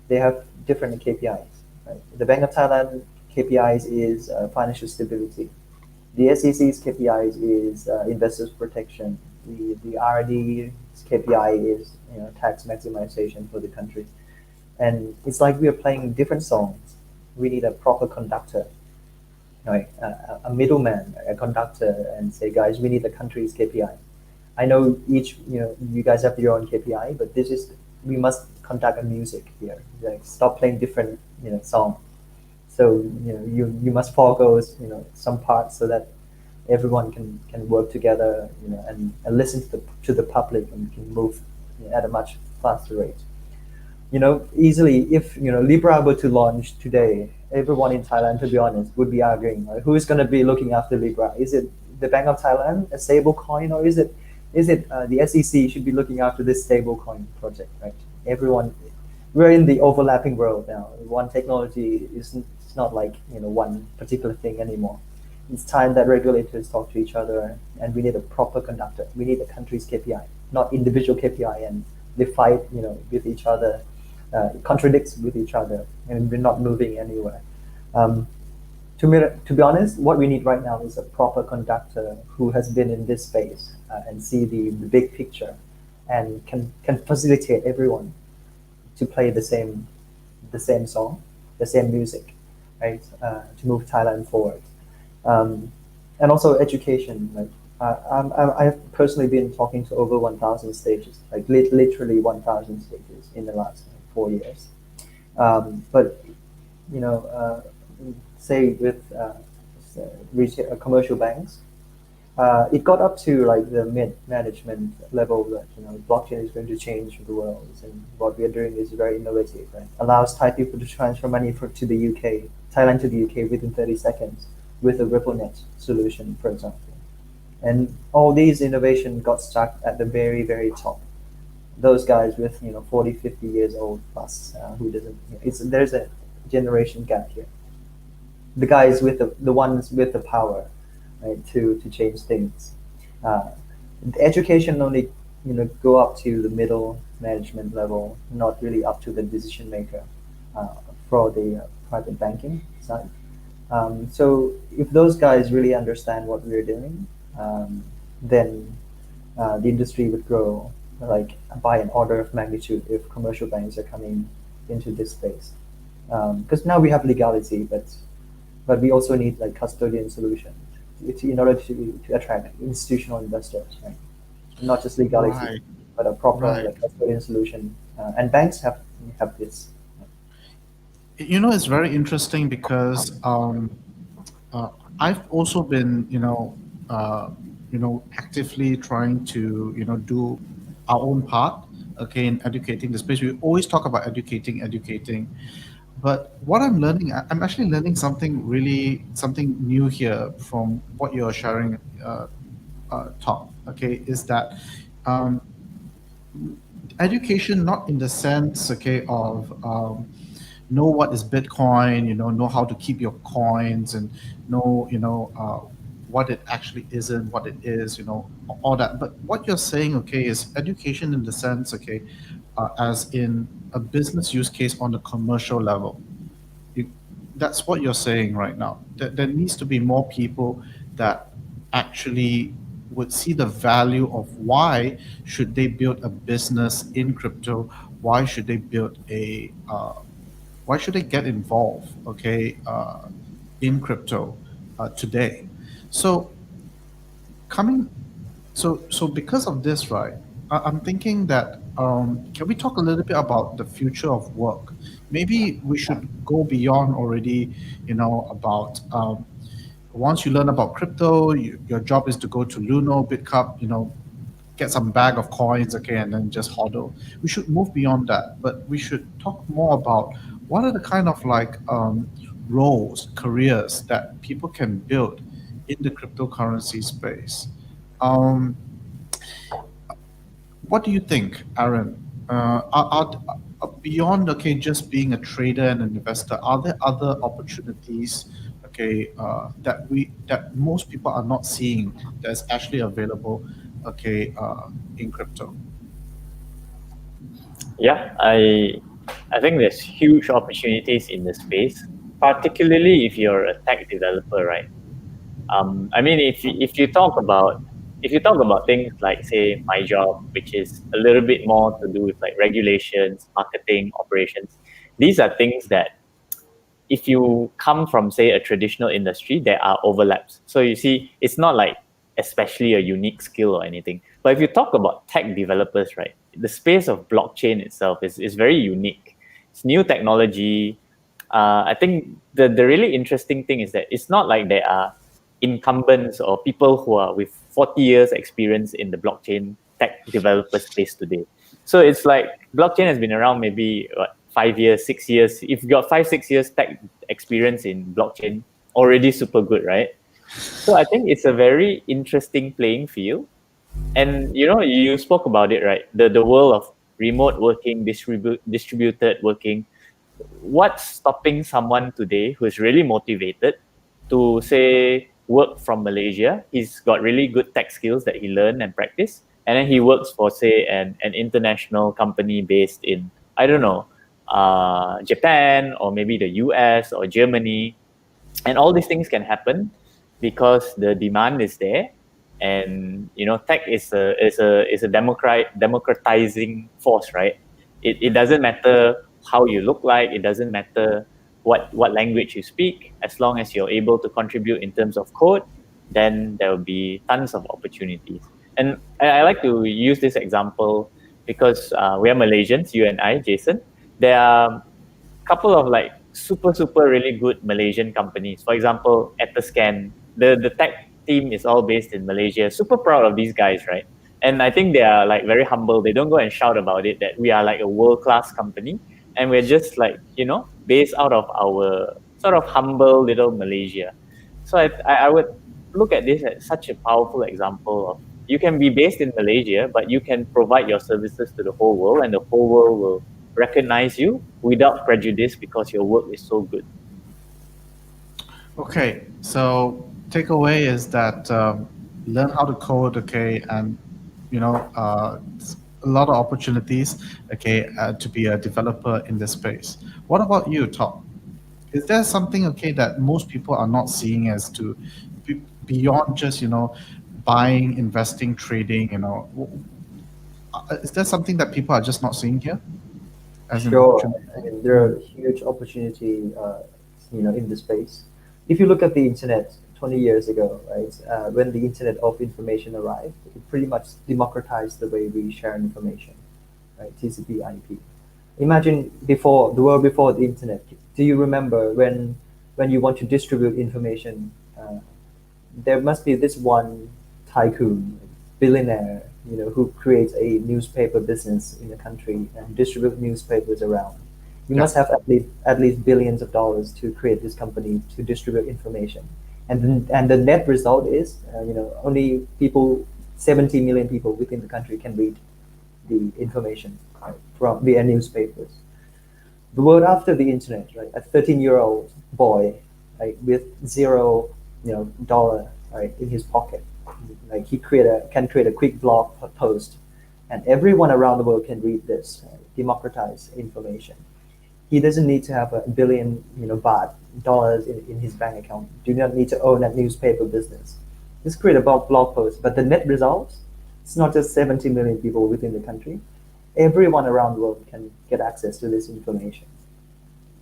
Speaker 3: they have different KPIs. Right? The Bank of Thailand KPIs is financial stability. The SEC's KPIs is investors protection. The RD's KPI is tax maximization for the country. And it's like we are playing different songs. We need a proper conductor, right? A middleman, a conductor, and say, guys, we need the country's KPI. I know you guys have your own KPI, but we must conduct a music here. Like, stop playing different song. So you must forego some parts so that everyone can work together and listen to the public and can move at a much faster rate. Easily if Libra were to launch today, everyone in Thailand, to be honest, would be arguing, right? Who is going to be looking after Libra? Is it the Bank of Thailand, a stable coin, or is it the SEC should be looking after this stable coin project, right? We're in the overlapping world now. One technology is it's not like one particular thing anymore. It's time that regulators talk to each other, and we need a proper conductor. We need the country's KPI, not individual KPI, and they fight with each other, contradicts with each other, and we're not moving anywhere. To be honest, what we need right now is a proper conductor who has been in this space and see the big picture, and can facilitate everyone to play the same song, the same music, right? To move Thailand forward, and also education. Like I've personally been talking to over 1,000 stages, like literally 1,000 stages in the last 4 years. But say with retail, commercial banks, it got up to like the mid management level that blockchain is going to change the world, and what we are doing is very innovative, right? Allows Thai people to transfer money to the UK, Thailand to the UK within 30 seconds with a RippleNet solution, for example. And all these innovation got stuck at the very, very top. Those guys with 40, 50 years old plus, who doesn't, there's a generation gap here. The guys with the ones with the power, right, to change things. The education only go up to the middle management level, not really up to the decision maker for the private banking side. So if those guys really understand what we're doing, then the industry would grow like by an order of magnitude if commercial banks are coming into this space. Because now we have legality, but we also need like custodian solutions in order to attract institutional investors, right? Not just legality,
Speaker 2: Right.
Speaker 3: but a proper
Speaker 2: Right.
Speaker 3: like custodian solution. And banks have this.
Speaker 2: It's very interesting because I've also been, actively trying to, do our own part, okay, in educating the space. We always talk about educating. But what I'm learning, I'm actually learning something new here from what you're sharing, Tom, okay, is that um, education, not in the sense, okay, of know what is Bitcoin, know how to keep your coins and know, what it actually isn't, what it is, all that. But what you're saying, okay, is education in the sense, okay, as in a business use case on the commercial level. You, that's what you're saying right now. That there needs to be more people that actually would see the value of why should they build a business in crypto? Why should they build why should they get involved, okay, in crypto today? So coming, so because of this, right? I'm thinking that can we talk a little bit about the future of work? Maybe we should go beyond already, about once you learn about crypto, your job is to go to Luno, Bitkub, get some bag of coins, okay, and then just hodl. We should move beyond that, but we should talk more about what are the kind of like roles, careers that people can build in the cryptocurrency space. Um, what do you think, Aaron? Beyond, okay, just being a trader and an investor, are there other opportunities, okay, that most people are not seeing that's actually available, okay, in crypto?
Speaker 4: Yeah, I think there's huge opportunities in the space, particularly if you're a tech developer, right? I mean, if you talk about things like, say, my job, which is a little bit more to do with like regulations, marketing, operations, these are things that if you come from, say, a traditional industry, there are overlaps. So you see, it's not like especially a unique skill or anything. But if you talk about tech developers, right, the space of blockchain itself is very unique. It's new technology. I think the really interesting thing is that it's not like there are incumbents or people who are with 40 years experience in the blockchain tech developer space today. So it's like blockchain has been around maybe 5 years, 6 years. If you got 5, 6 years tech experience in blockchain, already super good, right? So I think it's a very interesting playing field. And you spoke about it, right? The world of remote working, distributed working. What's stopping someone today who is really motivated to, say, work from Malaysia? He's got really good tech skills that he learned and practice, and then he works for, say, an international company based in, I don't know, Japan or maybe the US or Germany. And all these things can happen because the demand is there. And tech is a democratizing force, right? It doesn't matter how you look like, it doesn't matter what language you speak. As long as you're able to contribute in terms of code, then there will be tons of opportunities. And I like to use this example because we are Malaysians, you and I, Jason. There are couple of like super really good Malaysian companies. For example, Etherscan, the tech team is all based in Malaysia. Super proud of these guys, right? And I think they are like very humble. They don't go and shout about it that we are like a world-class company, and we're just like, based out of our sort of humble little Malaysia. So I would look at this as such a powerful example of you can be based in Malaysia, but you can provide your services to the whole world, and the whole world will recognize you without prejudice because your work is so good.
Speaker 2: Okay, so takeaway is that learn how to code, okay, and a lot of opportunities, okay, to be a developer in this space. What about you, Tom? Is there something, okay, that most people are not seeing as to beyond just buying, investing, trading? Is there something that people are just not seeing here as an
Speaker 3: Sure.
Speaker 2: opportunity?
Speaker 3: I mean, there are huge opportunity, in the space. If you look at the internet 20 years ago, right, when the internet of information arrived, it pretty much democratized the way we share information, right? TCP/IP. Imagine before the world before the internet. Do you remember when you want to distribute information? There must be this one tycoon, billionaire, who creates a newspaper business in the country and distribute newspapers around. You must have at least billions of dollars to create this company to distribute information, and the net result is, only 70 million people within the country can read the information, right, from via newspapers. The world after the internet, right? A 13-year-old boy, right, with zero, dollar, right, in his pocket, like he can create a quick blog post, and everyone around the world can read this, right? Democratize information. He doesn't need to have a billion, baht dollars in his bank account. Do not need to own that newspaper business. Just create a blog post, but the net result, it's not just 70 million people within the country. Everyone around the world can get access to this information.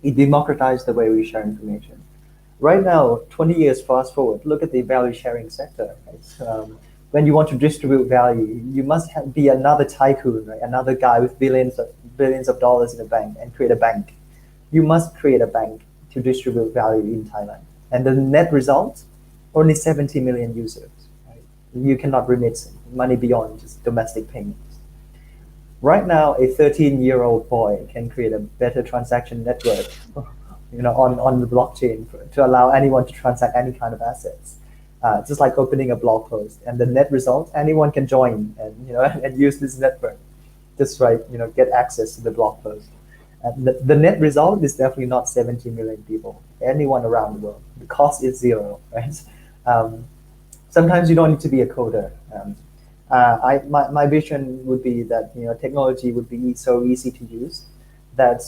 Speaker 3: It democratized the way we share information. Right now, 20 years fast forward, look at the value sharing sector. Right? When you want to distribute value, you must be another tycoon, right? Another guy with billions of dollars in the bank and create a bank. You must create a bank to distribute value in Thailand. And the net result, only 70 million users. Right? You cannot remit money beyond just domestic payments. Right now, a 13-year-old boy can create a better transaction network, on the blockchain to allow anyone to transact any kind of assets. Just like opening a blog post, and the net result, anyone can join and and use this network. Just right, get access to the blog post. And the net result is definitely not 70 million people. Anyone around the world. The cost is zero, right? Sometimes you don't need to be a coder. My vision would be that technology would be so easy to use that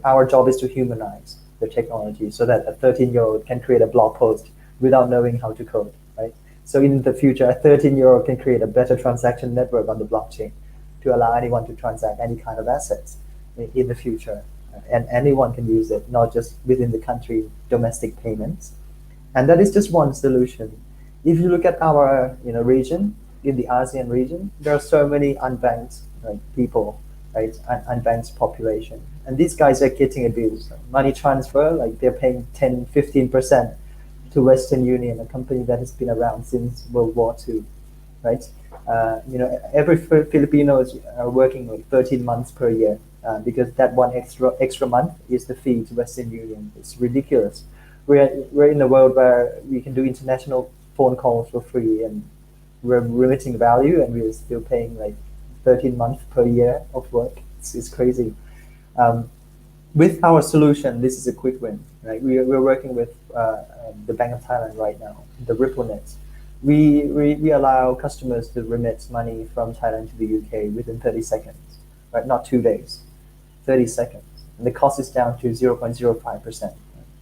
Speaker 3: our job is to humanize the technology so that a 13-year-old can create a blog post without knowing how to code, right? So in the future, a 13-year-old can create a better transaction network on the blockchain to allow anyone to transact any kind of assets in the future, and anyone can use it, not just within the country domestic payments. And that is just one solution. If you look at our region, in the ASEAN region, there are so many unbanked people, right? Unbanked population. And these guys are getting abused. Money transfer, like they're paying 10, 15% to Western Union, a company that has been around since World War II, right? Every Filipino is working like 13 months per year because that one extra month is the fee to Western Union. It's ridiculous. We're in a world where we can do international phone calls for free, and we're remitting value, and we're still paying like 13 months per year of work. It's crazy. With our solution, this is a quick win, right? We're working with the Bank of Thailand right now, the RippleNet. We allow customers to remit money from Thailand to the UK within 30 seconds, right? Not 2 days, 30 seconds. And the cost is down to 0.05%,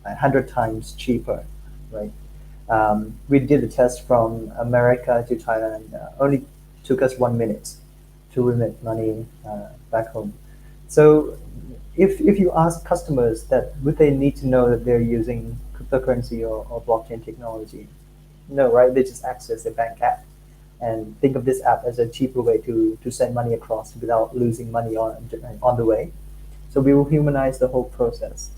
Speaker 3: 100 times cheaper, right? We did a test from America to Thailand. Only took us 1 minute to remit money back home. So if you ask customers that would they need to know that they're using cryptocurrency or blockchain technology, no, right? They just access the bank app and think of this app as a cheaper way to send money across without losing money on the way. So we will humanize the whole process.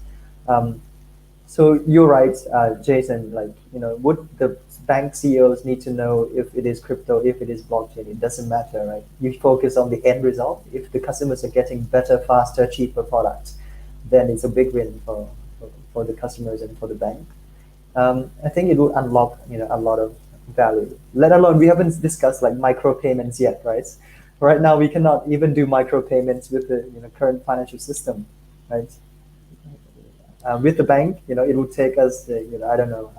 Speaker 3: So you're right, Jason. Like, what the bank CEOs need to know, if it is crypto, if it is blockchain, it doesn't matter, right? You focus on the end result. If the customers are getting better, faster, cheaper products, then it's a big win for the customers and for the bank. I think it will unlock, a lot of value. Let alone, we haven't discussed like micropayments yet, right? Right now, we cannot even do micropayments with the current financial system, right? With the bank, it would take us, I don't know.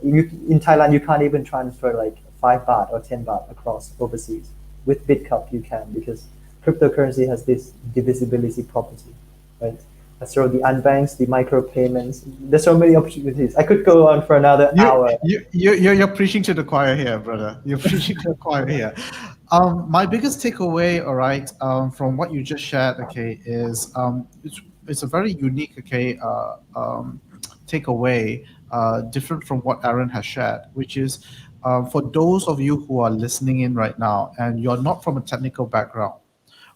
Speaker 3: In Thailand, you can't even transfer like 5 baht or 10 baht across overseas. With Bitkub, you can, because cryptocurrency has this divisibility property, right? So the unbanks, the micropayments, there's so many opportunities. I could go on for another hour.
Speaker 2: You're preaching to the choir here, brother. You're preaching to the choir here. My biggest takeaway, all right, from what you just shared, okay, is it's a very unique, okay, takeaway, different from what Aaron has shared, which is for those of you who are listening in right now and you're not from a technical background,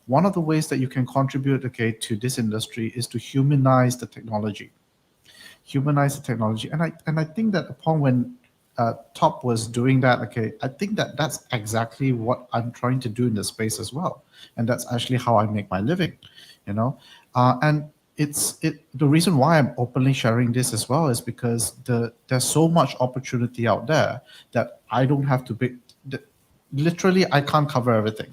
Speaker 2: one of the ways that you can contribute, okay, to this industry is to humanize the technology. Humanize the technology, and I think that upon when Top was doing that, okay, I think that that's exactly what I'm trying to do in the space as well, and that's actually how I make my living, you know. And the reason why I'm openly sharing this as well is because there's so much opportunity out there that I don't have to be. Literally, I can't cover everything.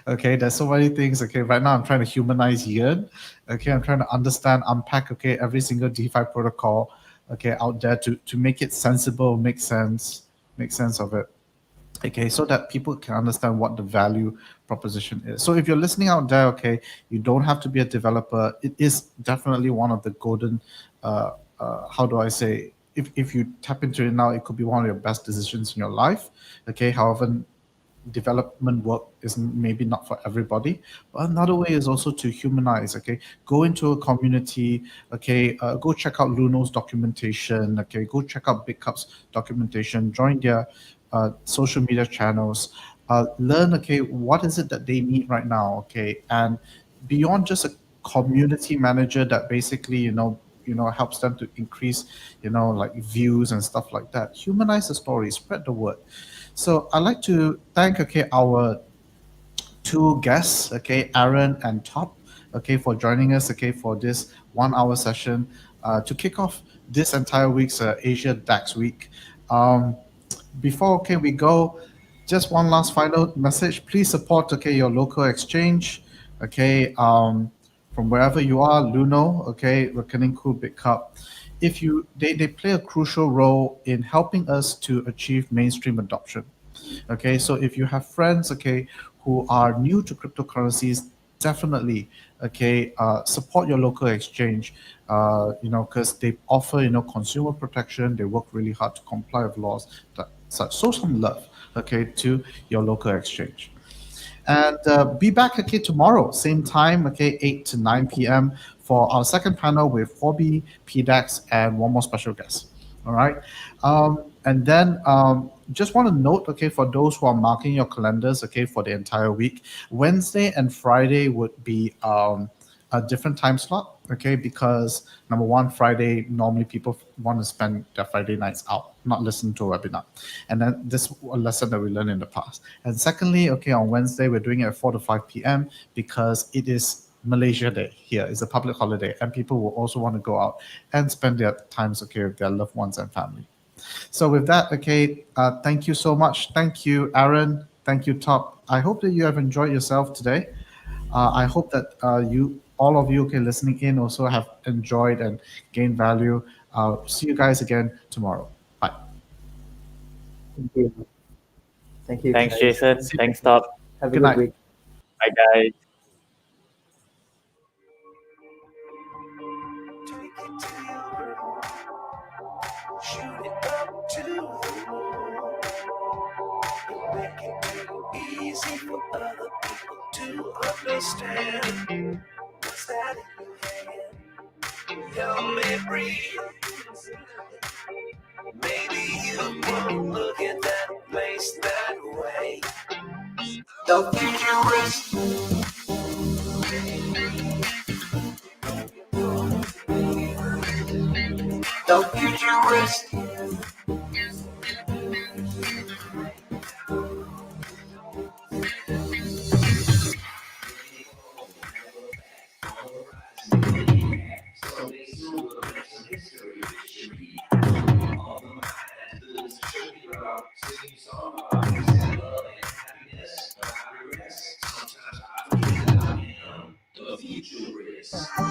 Speaker 2: Okay, there's so many things. Okay, right now I'm trying to humanize Yen. Okay, I'm trying to understand, unpack, okay, every single DeFi protocol, okay, out there to make it sensible, make sense of it. Okay, so that people can understand what the value proposition is. So if you're listening out there, okay, you don't have to be a developer. It is definitely one of the golden, how do I say, if you tap into it now, it could be one of your best decisions in your life. Okay, however, development work is maybe not for everybody, but another way is also to humanize. Okay, go into a community. Okay, go check out Luno's documentation. Okay, go check out Bitkub's documentation, join their social media channels, learn, okay, what is it that they need right now. Okay, and beyond just a community manager that basically helps them to increase like views and stuff like that, humanize the story, spread the word. So I'd like to thank, okay, our two guests, okay, Aaron and Top, okay, for joining us, okay, for this 1 hour session to kick off this entire week's Asia DAX week. Before, okay, we go, just one last final message. Please support, okay, your local exchange, okay, from wherever you are, Luno, okay, Rekeningku Bitkub. If they play a crucial role in helping us to achieve mainstream adoption. Okay, so if you have friends, okay, who are new to cryptocurrencies, definitely, okay, support your local exchange, because they offer, consumer protection. They work really hard to comply with laws. That such. Show some love, okay, to your local exchange. And be back, okay, tomorrow, same time, okay, 8 to 9 p.m. for our second panel with 4B, PDAX, and one more special guest. All right. And then just want to note, okay, for those who are marking your calendars, okay, for the entire week, Wednesday and Friday would be a different time slot, okay, because number one, Friday, normally people want to spend their Friday nights out, not listen to a webinar. And then this is a lesson that we learned in the past. And secondly, okay, on Wednesday, we're doing it at 4 to 5 p.m. because it is Malaysia Day here. It's a public holiday, and people will also want to go out and spend their times, okay, with their loved ones and family. So with that, okay, thank you so much. Thank you, Aaron. Thank you, Top. I hope that you have enjoyed yourself today. I hope that all of you, okay, listening in also have enjoyed and gained value. See you guys again tomorrow. Bye.
Speaker 3: Thank you. Thank you,
Speaker 4: Thanks,
Speaker 3: guys.
Speaker 4: Jason. Thanks, Top.
Speaker 3: Have a
Speaker 2: Good
Speaker 3: good
Speaker 2: night.
Speaker 3: week.
Speaker 4: Bye, guys.
Speaker 1: Take it to your room. Shoot it up to the moon. And make it real easy for other people to understand. What's that in your hand? Help me breathe. Maybe you won't look at that place that way. The future is. The the futurist. The futurist.